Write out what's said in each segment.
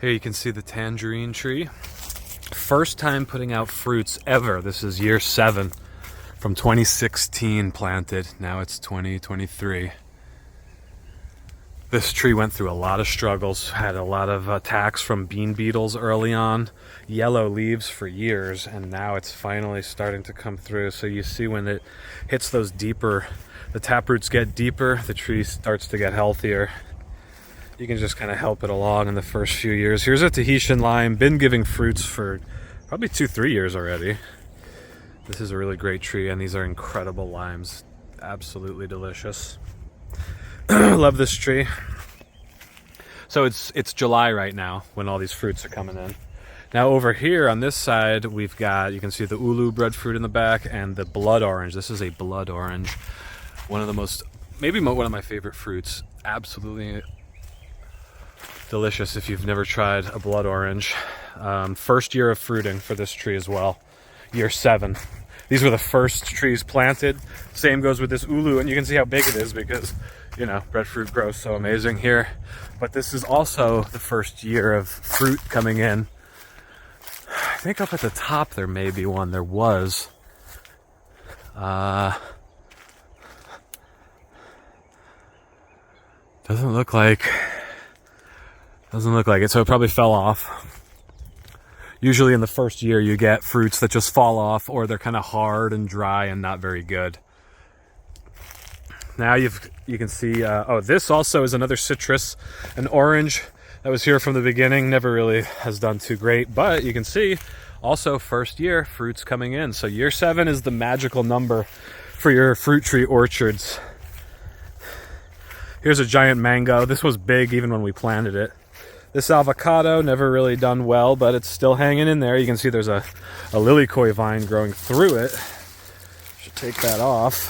Here you can see the tangerine tree. First time putting out fruits ever. This is year 7 from 2016 planted. Now it's 2023. This tree went through a lot of struggles, had a lot of attacks from bean beetles early on, yellow leaves for years, and now it's finally starting to come through. So you see when it hits those deeper, the taproots get deeper, the tree starts to get healthier. You can just kind of help it along in the first few years. Here's a Tahitian lime, been giving fruits for probably 2-3 years already. This is a really great tree, and these are incredible limes. Absolutely delicious. Love this tree. So it's July right now when all these fruits are coming in. Now over here on this side, we've got, you can see the ulu breadfruit in the back and the blood orange. This is a blood orange. One of the most, maybe one of my favorite fruits. Absolutely delicious if you've never tried a blood orange. First year of fruiting for this tree as well. Year 7. These were the first trees planted. Same goes with this ulu, and you can see how big it is because, you know, breadfruit grows so amazing here. But this is also the first year of fruit coming in. I think up at the top there may be one. There was. Doesn't look like it, so it probably fell off. Usually in the first year you get fruits that just fall off, or they're kind of hard and dry and not very good. Now you can see, oh, this also is another citrus, an orange that was here from the beginning, never really has done too great, but you can see also first year fruits coming in. So year 7 is the magical number for your fruit tree orchards. Here's a giant mango. This was big even when we planted it. This avocado, never really done well, but it's still hanging in there. You can see there's a lilikoi vine growing through it. Should take that off.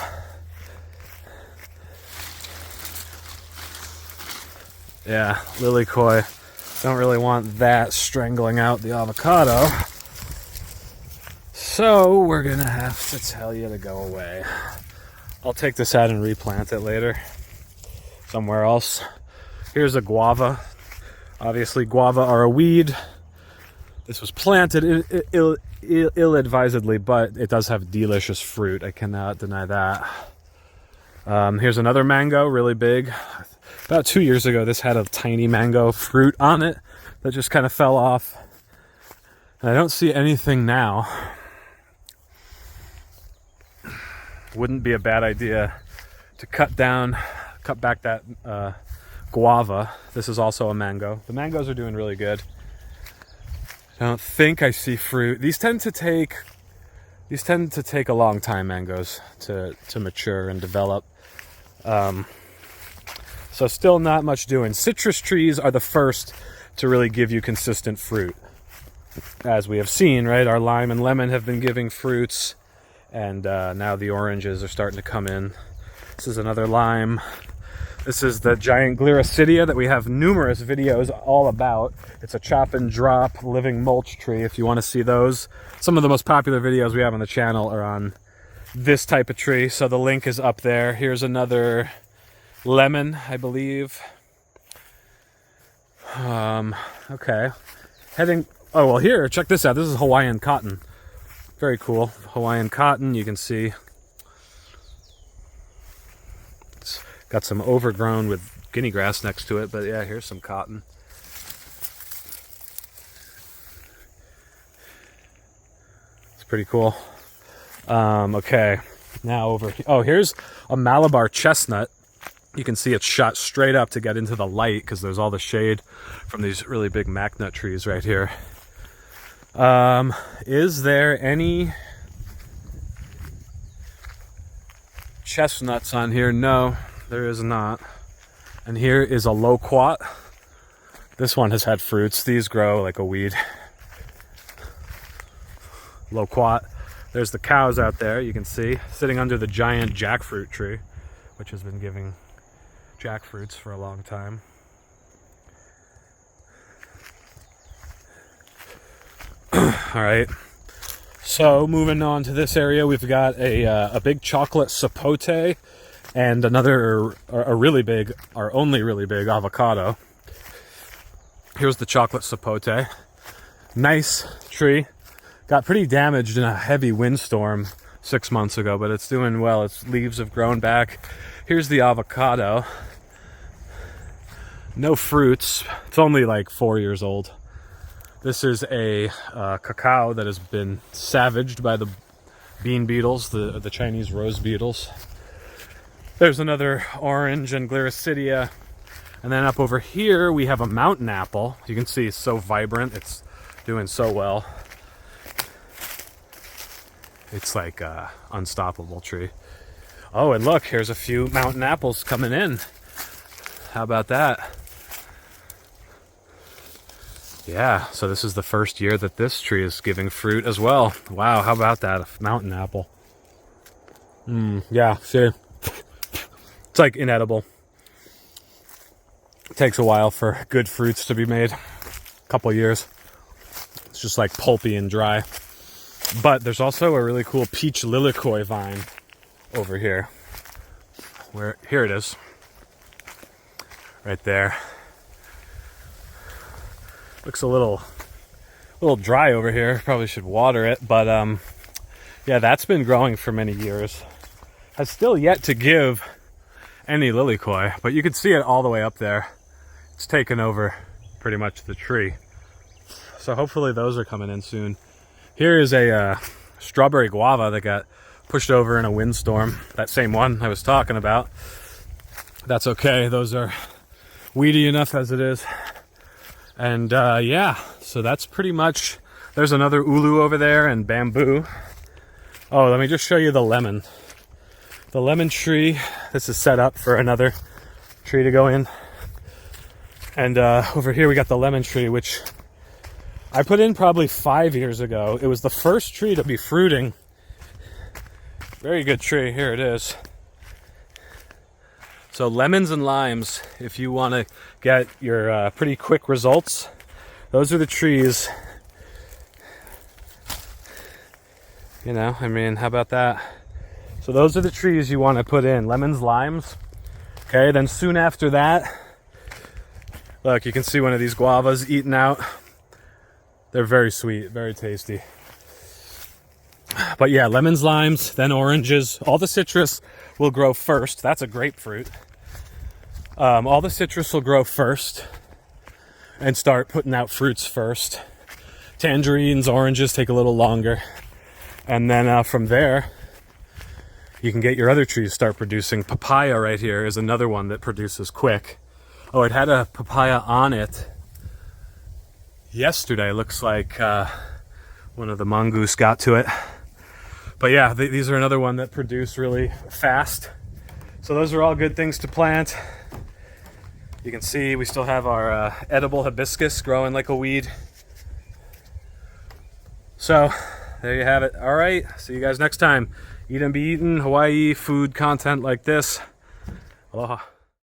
Yeah, lilikoi. Don't really want that strangling out the avocado. So we're gonna have to tell you to go away. I'll take this out and replant it later somewhere else. Here's a guava. Obviously, guava are a weed. This was planted ill-advisedly, but it does have delicious fruit. I cannot deny that. Here's another mango, really big. About 2 years ago, this had a tiny mango fruit on it that just kind of fell off. And I don't see anything now. Wouldn't be a bad idea to cut back that guava. This is also a mango. The mangoes are doing really good. I don't think I see fruit. These tend to take a long time, mangoes, to mature and develop. So still not much doing. Citrus trees are the first to really give you consistent fruit. As we have seen, right? Our lime and lemon have been giving fruits, and now the oranges are starting to come in. This is another lime. This is the giant Gliricidia that we have numerous videos all about. It's a chop and drop living mulch tree if you want to see those. Some of the most popular videos we have on the channel are on this type of tree, so the link is up there. Here's another lemon, I believe. Okay. Oh, well, here, check this out. This is Hawaiian cotton. Very cool. Hawaiian cotton, you can see. Got some overgrown with guinea grass next to it, but yeah, here's some cotton. It's pretty cool. Okay, now over here. Oh, here's a Malabar chestnut. You can see it's shot straight up to get into the light because there's all the shade from these really big macnut trees right here. Is there any chestnuts on here? No. There is not. And here is a loquat. This one has had fruits. These grow like a weed. Loquat. There's the cows out there, you can see, sitting under the giant jackfruit tree, which has been giving jackfruits for a long time. All right. So moving on to this area, we've got a big chocolate sapote and another, a really big, our only really big avocado. Here's the chocolate sapote. Nice tree. Got pretty damaged in a heavy windstorm 6 months ago, but it's doing well. Its leaves have grown back. Here's the avocado. No fruits. It's only like 4 years old. This is a cacao that has been savaged by the bean beetles, the Chinese rose beetles. There's another orange and Gliricidia. And then up over here, we have a mountain apple. You can see it's so vibrant. It's doing so well. It's like a unstoppable tree. Oh, and look, here's a few mountain apples coming in. How about that? Yeah, so this is the first year that this tree is giving fruit as well. Wow, how about that? A mountain apple. Yeah, see? It's like inedible. It takes a while for good fruits to be made. A couple years. It's just like pulpy and dry. But there's also a really cool peach lilikoi vine over here. Here it is. Right there. Looks a little dry over here. Probably should water it, but yeah, that's been growing for many years. Has still yet to give any lilikoi, but you can see it all the way up there. It's taken over pretty much the tree. So hopefully those are coming in soon. Here is a strawberry guava that got pushed over in a windstorm. That same one I was talking about. That's okay. Those are weedy enough as it is. And yeah, so that's pretty much, there's another ulu over there and bamboo. Oh, let me just show you the lemon. The lemon tree, this is set up for another tree to go in. And over here we got the lemon tree, which I put in probably 5 years ago. It was the first tree to be fruiting. Very good tree, here it is. So lemons and limes, if you want to get your pretty quick results, those are the trees. You know, I mean, how about that? So those are the trees you want to put in, lemons, limes. Okay, then soon after that, look, you can see one of these guavas eaten out. They're very sweet, very tasty. But yeah, lemons, limes, then oranges. All the citrus will grow first. That's a grapefruit. All the citrus will grow first and start putting out fruits first. Tangerines, oranges take a little longer. And then from there, you can get your other trees start producing. Papaya right here is another one that produces quick. Oh, it had a papaya on it yesterday. Looks like one of the mongoose got to it. But yeah, these are another one that produce really fast. So those are all good things to plant. You can see we still have our edible hibiscus growing like a weed. So there you have it. All right, see you guys next time. Eat and be eaten, Hawaii food content like this. Aloha.